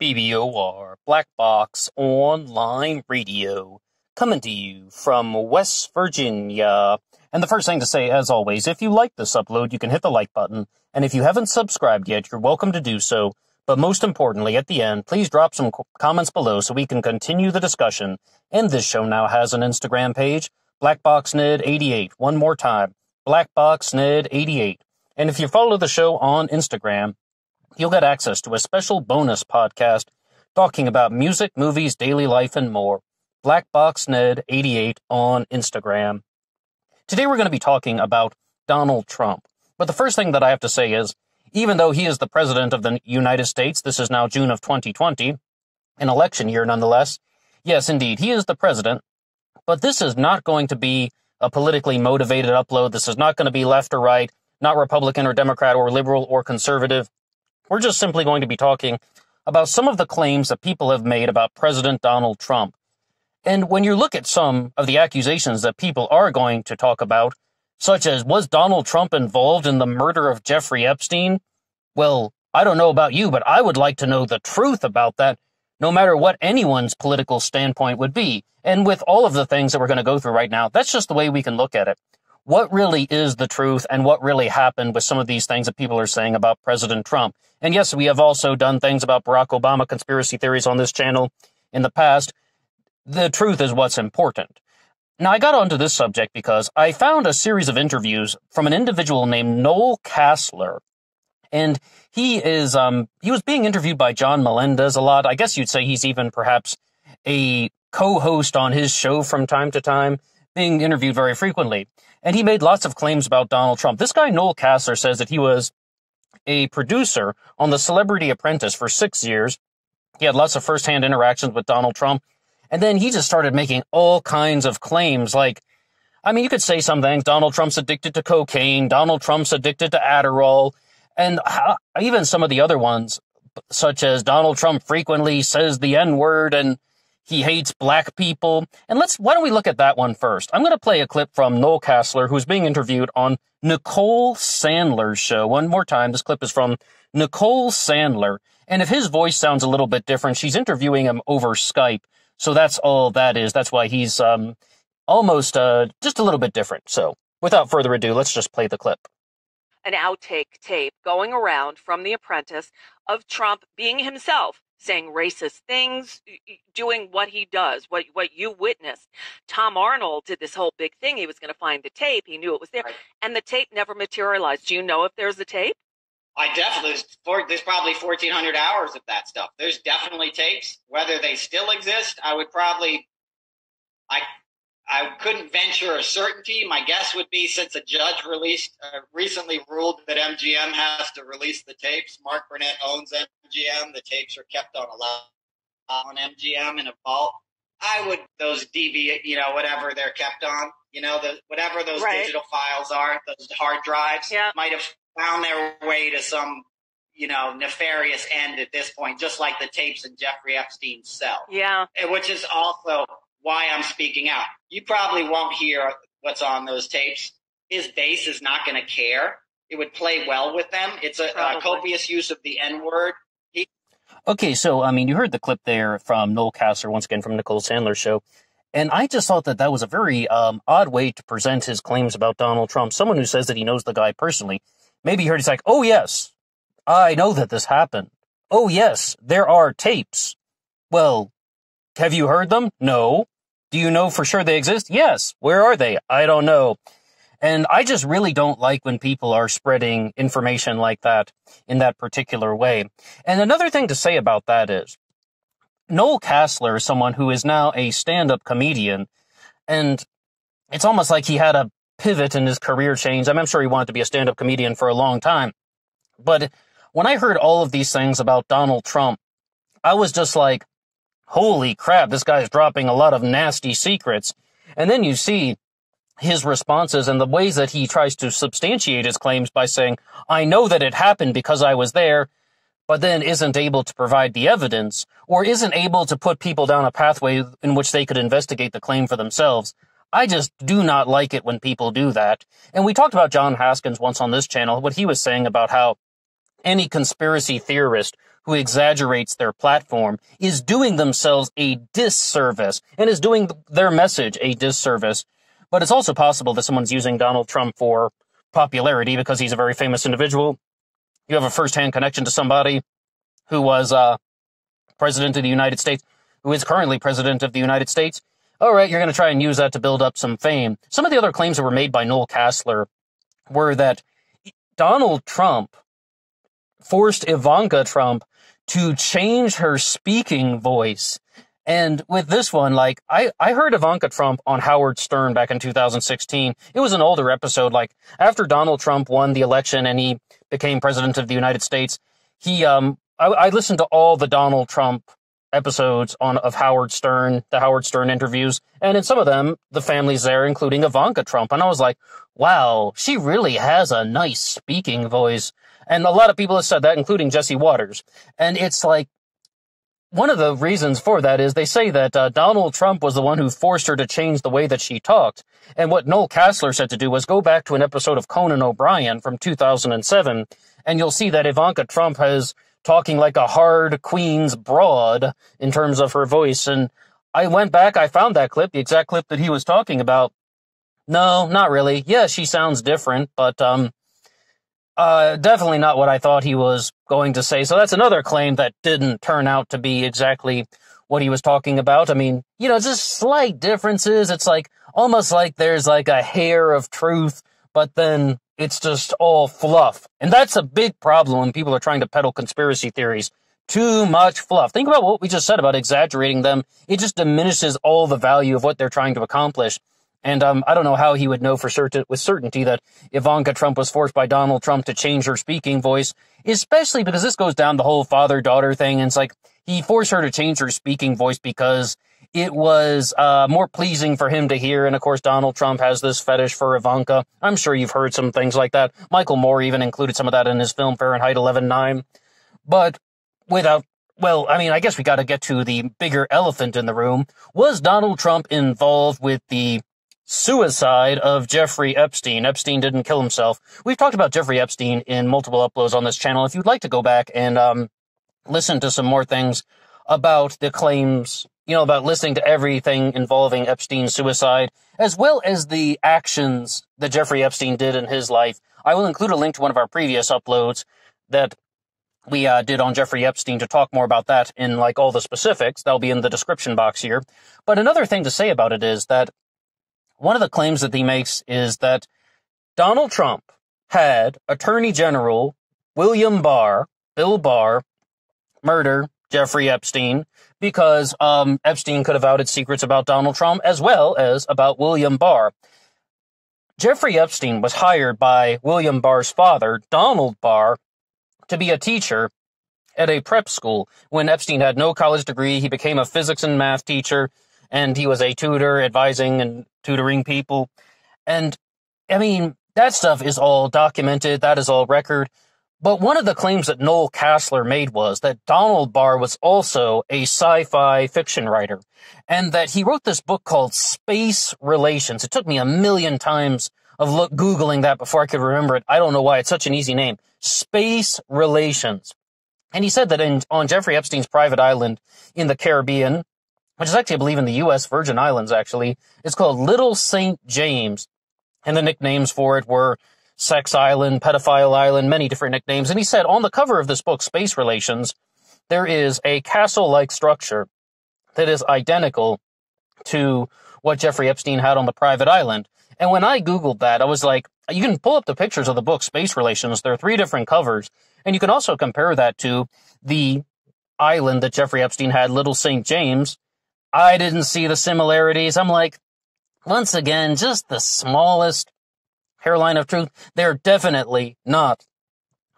BBOR, Black Box Online Radio, coming to you from West Virginia. And the first thing to say, as always, if you like this upload, you can hit the like button. And if you haven't subscribed yet, you're welcome to do so. But most importantly, at the end, please drop some comments below so we can continue the discussion. And this show now has an Instagram page, BlackBoxNed88. One more time, BlackBoxNed88. And if you follow the show on Instagram, you'll get access to a special bonus podcast talking about music, movies, daily life, and more. BlackBoxNed88 on Instagram. Today we're going to be talking about Donald Trump. But the first thing that I have to say is, even though he is the president of the United States, this is now June of 2020, an election year nonetheless. Yes, indeed, he is the president. But this is not going to be a politically motivated upload. This is not going to be left or right, not Republican or Democrat or liberal or conservative. We're just simply going to be talking about some of the claims that people have made about President Donald Trump. And when you look at some of the accusations that people are going to talk about, such as, was Donald Trump involved in the murder of Jeffrey Epstein? Well, I don't know about you, but I would like to know the truth about that, no matter what anyone's political standpoint would be. And with all of the things that we're going to go through right now, that's just the way we can look at it. What really is the truth and what really happened with some of these things that people are saying about President Trump? And yes, we have also done things about Barack Obama conspiracy theories on this channel in the past. The truth is what's important. Now, I got onto this subject because I found a series of interviews from an individual named Nola casler. And he was being interviewed by John Melendez a lot. I guess you'd say he's even perhaps a co-host on his show from time to time, being interviewed very frequently. And he made lots of claims about Donald Trump. This guy, Nola casler, says that he was a producer on The Celebrity Apprentice for 6 years. He had lots of firsthand interactions with Donald Trump. And then he just started making all kinds of claims like, I mean, you could say some things. Donald Trump's addicted to cocaine. Donald Trump's addicted to Adderall. And even some of the other ones, such as Donald Trump frequently says the N-word and he hates black people. And why don't we look at that one first? I'm going to play a clip from Nola casler, who's being interviewed on Nicole Sandler's show. One more time, this clip is from Nicole Sandler. And if his voice sounds a little bit different, she's interviewing him over Skype. So that's all that is. That's why he's almost just a little bit different. So without further ado, let's just play the clip. An outtake tape going around from The Apprentice of Trump being himself, saying racist things, doing what he does, what you witnessed. Tom Arnold did this whole big thing. He was going to find the tape. He knew it was there. Right. And the tape never materialized. Do you know if there's a tape? I definitely, there's probably 1,400 hours of that stuff. There's definitely tapes. Whether they still exist, I couldn't venture a certainty. My guess would be, since a judge recently ruled that MGM has to release the tapes, Mark Burnett owns MGM, the tapes are kept on MGM in a vault. Those whatever they're kept on, whatever those right. digital files are, those hard drives, might have found their way to some, nefarious end at this point, just like the tapes in Jeffrey Epstein's cell. Yeah. Which is also why I'm speaking out. You probably won't hear what's on those tapes. His base is not going to care. It would play well with them. It's a copious use of the N-word. Okay, so, you heard the clip there from Nola casler, once again from Nicole Sandler's show. And I just thought that was a very odd way to present his claims about Donald Trump. Someone who says that he knows the guy personally. Maybe he heard, he's like, oh, yes, I know that this happened. Oh, yes, there are tapes. Well, have you heard them? No. Do you know for sure they exist? Yes. Where are they? I don't know. And I just really don't like when people are spreading information like that in that particular way. And another thing to say about that is, Nola casler is someone who is now a stand-up comedian, and it's almost like he had a pivot in his career change. I'm sure he wanted to be a stand-up comedian for a long time. But when I heard all of these things about Donald Trump, I was just like, holy crap, this guy's dropping a lot of nasty secrets. And then you see his responses and the ways that he tries to substantiate his claims by saying, I know that it happened because I was there, but then isn't able to provide the evidence, or isn't able to put people down a pathway in which they could investigate the claim for themselves. I just do not like it when people do that. And we talked about John Haskins once on this channel, what he was saying about how any conspiracy theorist who exaggerates their platform is doing themselves a disservice and is doing their message a disservice. But it's also possible that someone's using Donald Trump for popularity because he's a very famous individual. You have a first-hand connection to somebody who was president of the United States, who is currently president of the United States. All right, you're going to try and use that to build up some fame. Some of the other claims that were made by Nola Casler were that Donald Trump forced Ivanka Trump to change her speaking voice. And with this one, like, I heard Ivanka Trump on Howard Stern back in 2016. It was an older episode, like, after Donald Trump won the election and he became president of the United States, I listened to all the Donald Trump episodes of Howard Stern, the Howard Stern interviews, and in some of them, the family's there, including Ivanka Trump, and I was like, wow, she really has a nice speaking voice. And a lot of people have said that, including Jesse Waters. And it's like, one of the reasons for that is they say that Donald Trump was the one who forced her to change the way that she talked. And what Nola Casler said to do was go back to an episode of Conan O'Brien from 2007, and you'll see that Ivanka Trump has talking like a hard queen's broad in terms of her voice. And I went back, I found that clip, the exact clip that he was talking about. No, not really. Yeah, she sounds different, but definitely not what I thought he was going to say. So that's another claim that didn't turn out to be exactly what he was talking about. I mean, you know, just slight differences. It's like almost like there's like a hair of truth, but then it's just all fluff. And that's a big problem when people are trying to peddle conspiracy theories. Too much fluff. Think about what we just said about exaggerating them. It just diminishes all the value of what they're trying to accomplish. And I don't know how he would know with certainty that Ivanka Trump was forced by Donald Trump to change her speaking voice, especially because this goes down the whole father-daughter thing. And it's like he forced her to change her speaking voice because it was more pleasing for him to hear. And, of course, Donald Trump has this fetish for Ivanka. I'm sure you've heard some things like that. Michael Moore even included some of that in his film Fahrenheit 11/9. But I guess we got to get to the bigger elephant in the room. Was Donald Trump involved with the suicide of Jeffrey Epstein? Epstein didn't kill himself. We've talked about Jeffrey Epstein in multiple uploads on this channel. If you'd like to go back and listen to some more things about the claims, you know, about listening to everything involving Epstein's suicide, as well as the actions that Jeffrey Epstein did in his life, I will include a link to one of our previous uploads that we did on Jeffrey Epstein to talk more about that in like all the specifics. That'll be in the description box here. But another thing to say about it is that one of the claims that he makes is that Donald Trump had Attorney General Bill Barr, murder Jeffrey Epstein because Epstein could have outed secrets about Donald Trump as well as about William Barr. Jeffrey Epstein was hired by William Barr's father, Donald Barr, to be a teacher at a prep school. When Epstein had no college degree, he became a physics and math teacher, and he was a tutor advising and tutoring people. And, I mean, that stuff is all documented. That is all record. But one of the claims that Nola Casler made was that Donald Barr was also a sci-fi fiction writer, and that he wrote this book called Space Relations. It took me a million times of Googling that before I could remember it. I don't know why. It's such an easy name. Space Relations. And he said that on Jeffrey Epstein's private island in the Caribbean, which is actually, I believe, in the U.S. Virgin Islands, actually, it's called Little St. James. And the nicknames for it were Sex Island, Pedophile Island, many different nicknames. And he said on the cover of this book, Space Relations, there is a castle-like structure that is identical to what Jeffrey Epstein had on the private island. And when I Googled that, I was like, you can pull up the pictures of the book, Space Relations. There are 3 different covers. And you can also compare that to the island that Jeffrey Epstein had, Little St. James. I didn't see the similarities. I'm like, once again, just the smallest hairline of truth. They're definitely not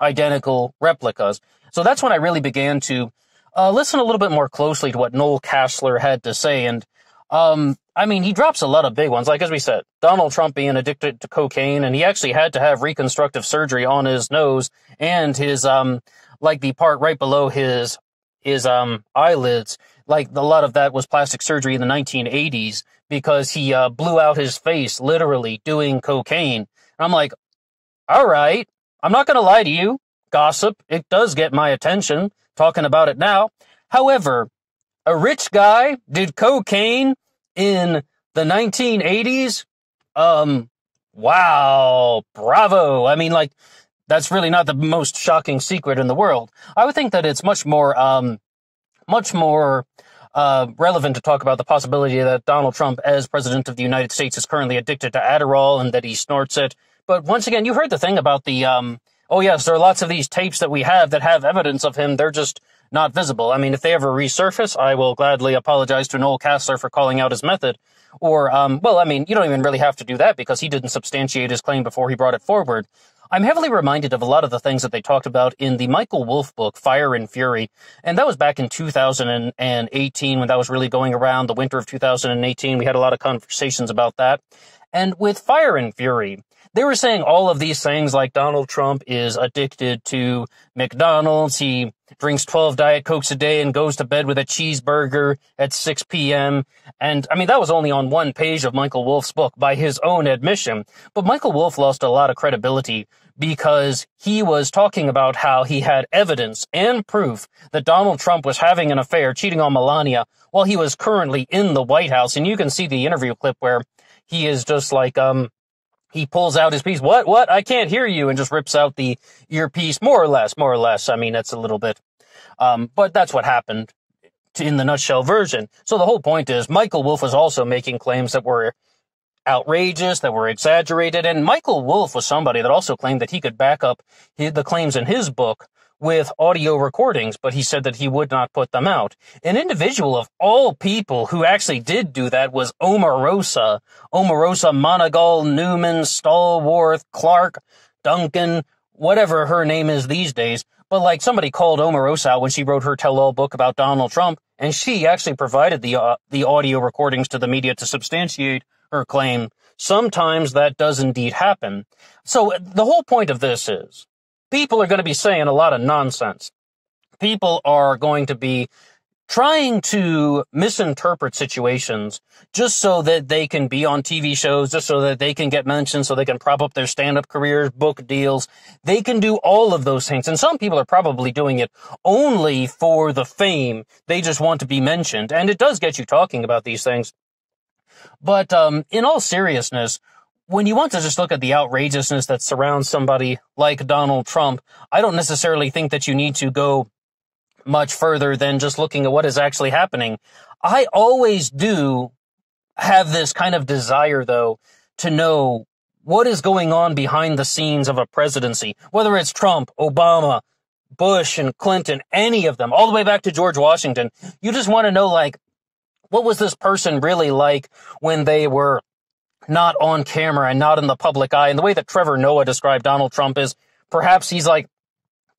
identical replicas. So that's when I really began to listen a little bit more closely to what Nola Casler had to say. And, I mean, he drops a lot of big ones. Like, as we said, Donald Trump being addicted to cocaine, and he actually had to have reconstructive surgery on his nose and his, like the part right below his eyelids. Like, a lot of that was plastic surgery in the 1980s because he blew out his face, literally, doing cocaine. And I'm like, all right, I'm not going to lie to you. gossip. It does get my attention, talking about it now. However, a rich guy did cocaine in the 1980s? Wow, bravo. I mean, like, that's really not the most shocking secret in the world. I would think that it's much more relevant to talk about the possibility that Donald Trump, as president of the United States, is currently addicted to Adderall and that he snorts it. But once again, you heard the thing about the, oh yes, there are lots of these tapes that we have that have evidence of him. They're just not visible. I mean, if they ever resurface, I will gladly apologize to Nola Casler for calling out his method. Or, well, I mean, you don't even really have to do that because he didn't substantiate his claim before he brought it forward. I'm heavily reminded of a lot of the things that they talked about in the Michael Wolff book, Fire and Fury. And that was back in 2018 when that was really going around, the winter of 2018. We had a lot of conversations about that. And with Fire and Fury, they were saying all of these things like Donald Trump is addicted to McDonald's. He drinks 12 Diet Cokes a day and goes to bed with a cheeseburger at 6 p.m. And, I mean, that was only on one page of Michael Wolff's book by his own admission. But Michael Wolff lost a lot of credibility because he was talking about how he had evidence and proof that Donald Trump was having an affair, cheating on Melania, while he was currently in the White House. And you can see the interview clip where he is just like, he pulls out his piece. What? I can't hear you. And just rips out the earpiece, more or less. I mean, it's a little bit, but that's what happened in the nutshell version. So the whole point is Michael Wolff was also making claims that were outrageous, that were exaggerated. And Michael Wolff was somebody that also claimed that he could back up the claims in his book with audio recordings, but he said that he would not put them out. An individual of all people who actually did do that was Omarosa, Monagal, Newman, Stallworth, Clark, Duncan, whatever her name is these days. But like somebody called Omarosa out when she wrote her tell-all book about Donald Trump, and she actually provided the audio recordings to the media to substantiate her claim. Sometimes that does indeed happen. So the whole point of this is people are going to be saying a lot of nonsense. People are going to be trying to misinterpret situations just so that they can be on TV shows, just so that they can get mentioned, so they can prop up their stand-up careers, book deals. They can do all of those things. And some people are probably doing it only for the fame. They just want to be mentioned. And it does get you talking about these things. But in all seriousness, when you want to just look at the outrageousness that surrounds somebody like Donald Trump, I don't necessarily think that you need to go much further than just looking at what is actually happening. I always do have this kind of desire, though, to know what is going on behind the scenes of a presidency, whether it's Trump, Obama, Bush, and Clinton, any of them, all the way back to George Washington. You just want to know, like, what was this person really like when they were not on camera and not in the public eye? And the way that Trevor Noah described Donald Trump is perhaps he's like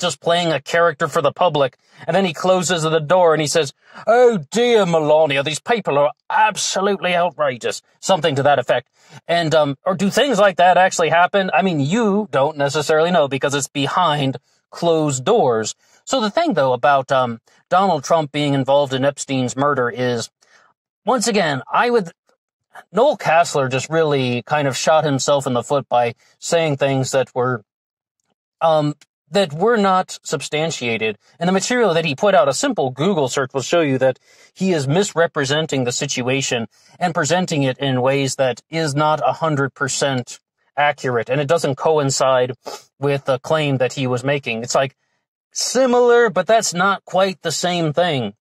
just playing a character for the public. And then he closes the door and he says, "Oh dear, Melania, these people are absolutely outrageous." Something to that effect. And, or do things like that actually happen? I mean, you don't necessarily know because it's behind closed doors. So the thing, though, about Donald Trump being involved in Epstein's murder is, once again, Nola Casler just really kind of shot himself in the foot by saying things that were not substantiated. And the material that he put out, a simple Google search will show you that he is misrepresenting the situation and presenting it in ways that is not 100% accurate. And it doesn't coincide with the claim that he was making. It's like similar, but that's not quite the same thing.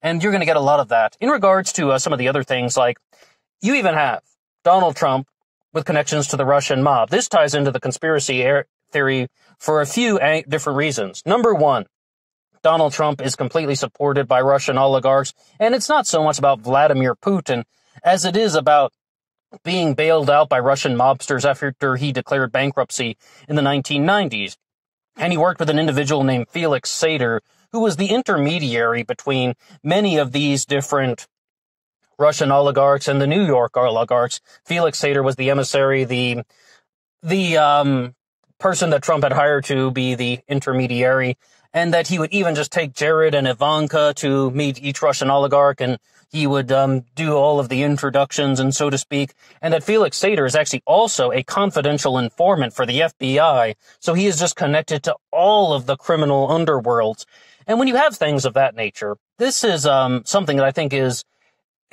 And you're going to get a lot of that. In regards to some of the other things, like you even have Donald Trump with connections to the Russian mob. This ties into the conspiracy theory for a few different reasons. Number one, Donald Trump is completely supported by Russian oligarchs, and it's not so much about Vladimir Putin as it is about being bailed out by Russian mobsters after he declared bankruptcy in the 1990s. And he worked with an individual named Felix Sater, who was the intermediary between many of these different Russian oligarchs and the New York oligarchs. Felix Sater was the emissary, the person that Trump had hired to be the intermediary. and that he would even just take Jared and Ivanka to meet each Russian oligarch, and he would do all of the introductions, and so to speak, and that Felix Sater is actually also a confidential informant for the FBI, so he is just connected to all of the criminal underworlds. And when you have things of that nature, this is something that I think it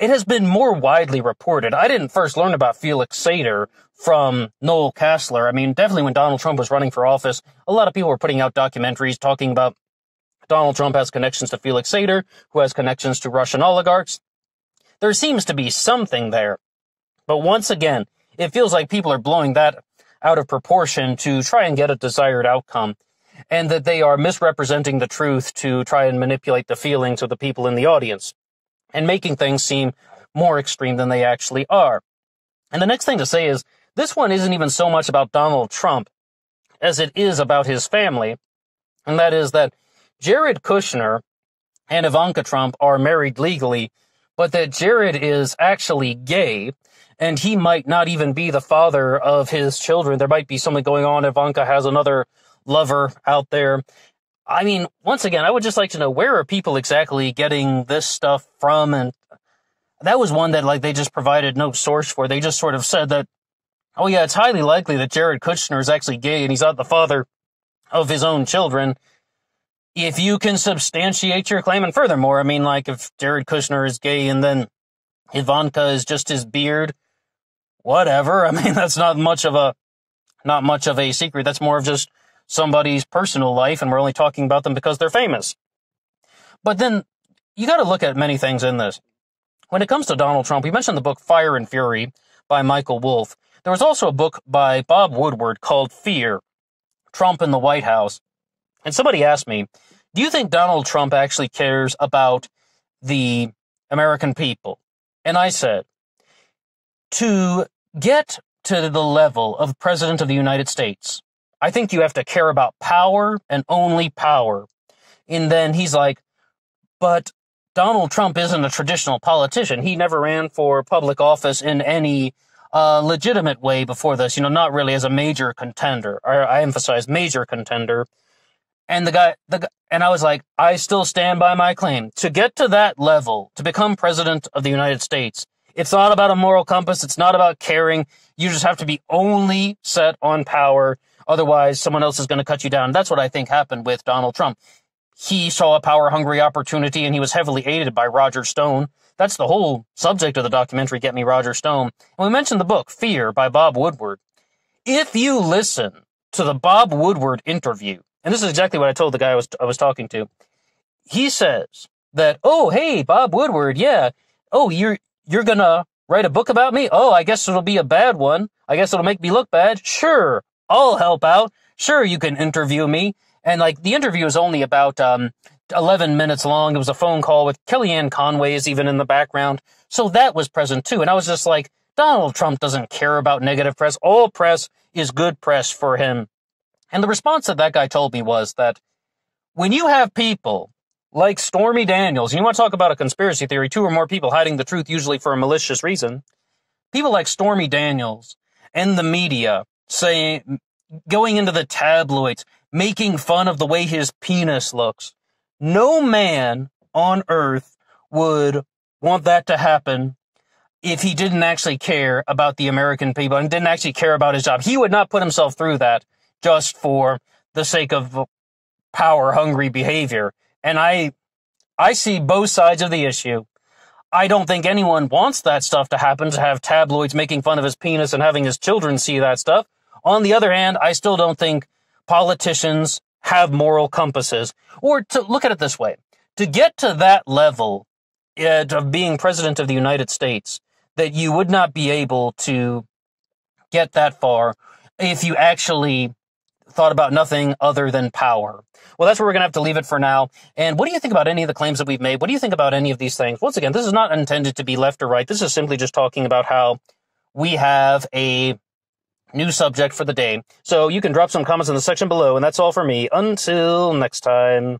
has been more widely reported. I didn't first learn about Felix Sater from Noel Casler. I mean, definitely when Donald Trump was running for office, a lot of people were putting out documentaries talking about Donald Trump has connections to Felix Sater, who has connections to Russian oligarchs. There seems to be something there. But once again, it feels like people are blowing that out of proportion to try and get a desired outcome, and that they are misrepresenting the truth to try and manipulate the feelings of the people in the audience, and making things seem more extreme than they actually are. And the next thing to say is, this one isn't even so much about Donald Trump as it is about his family, and that is that Jared Kushner and Ivanka Trump are married legally, but that Jared is actually gay, and he might not even be the father of his children. There might be something going on. Ivanka has another lover out there. I mean, once again, I would just like to know, where are people exactly getting this stuff from? And that was one that, like, they just provided no source for. They just sort of said that, oh yeah, it's highly likely that Jared Kushner is actually gay and he's not the father of his own children. If you can substantiate your claim, and furthermore, I mean, like, if Jared Kushner is gay and then Ivanka is just his beard, whatever. I mean, that's not much of a secret. That's more of just somebody's personal life, and we're only talking about them because they're famous. But then, you gotta look at many things in this. When it comes to Donald Trump, we mentioned the book Fire and Fury by Michael Wolff. There was also a book by Bob Woodward called Fear, Trump in the White House. And somebody asked me, do you think Donald Trump actually cares about the American people? And I said, to get to the level of President of the United States, I think you have to care about power and only power. And then he's like, but Donald Trump isn't a traditional politician. He never ran for public office in any legitimate way before this, not really as a major contender. Or I emphasize major contender. And and I was like, I still stand by my claim. To get to that level, to become president of the United States, it's not about a moral compass. It's not about caring. You just have to be only set on power. Otherwise, someone else is going to cut you down. That's what I think happened with Donald Trump. He saw a power-hungry opportunity, and he was heavily aided by Roger Stone. That's the whole subject of the documentary, Get Me Roger Stone. And we mentioned the book, Fear, by Bob Woodward. If you listen to the Bob Woodward interview, and this is exactly what I told the guy I was talking to, he says that, oh, hey, Bob Woodward, yeah, oh, you're gonna write a book about me? Oh, I guess it'll be a bad one. I guess it'll make me look bad. Sure, I'll help out. Sure, you can interview me. And, like, the interview is only about 11 minutes long. It was a phone call with Kellyanne Conway is even in the background. So that was present, too. And I was just like, Donald Trump doesn't care about negative press. All press is good press for him. And the response that guy told me was that when you have people like Stormy Daniels, and you want to talk about a conspiracy theory, 2 or more people hiding the truth, usually for a malicious reason, people like Stormy Daniels and the media going into the tabloids, making fun of the way his penis looks. No man on earth would want that to happen if he didn't actually care about the American people and didn't actually care about his job. He would not put himself through that just for the sake of power-hungry behavior. And I see both sides of the issue. I don't think anyone wants that stuff to happen, to have tabloids making fun of his penis and having his children see that stuff. On the other hand, I still don't think politicians have moral compasses. Or to look at it this way, to get to that level of being president of the United States, that you would not be able to get that far if you actually thought about nothing other than power. Well, that's where we're going to have to leave it for now. And what do you think about any of the claims that we've made? What do you think about any of these things? Once again, this is not intended to be left or right. This is simply just talking about how we have a new subject for the day. So you can drop some comments in the section below, and that's all for me. Until next time.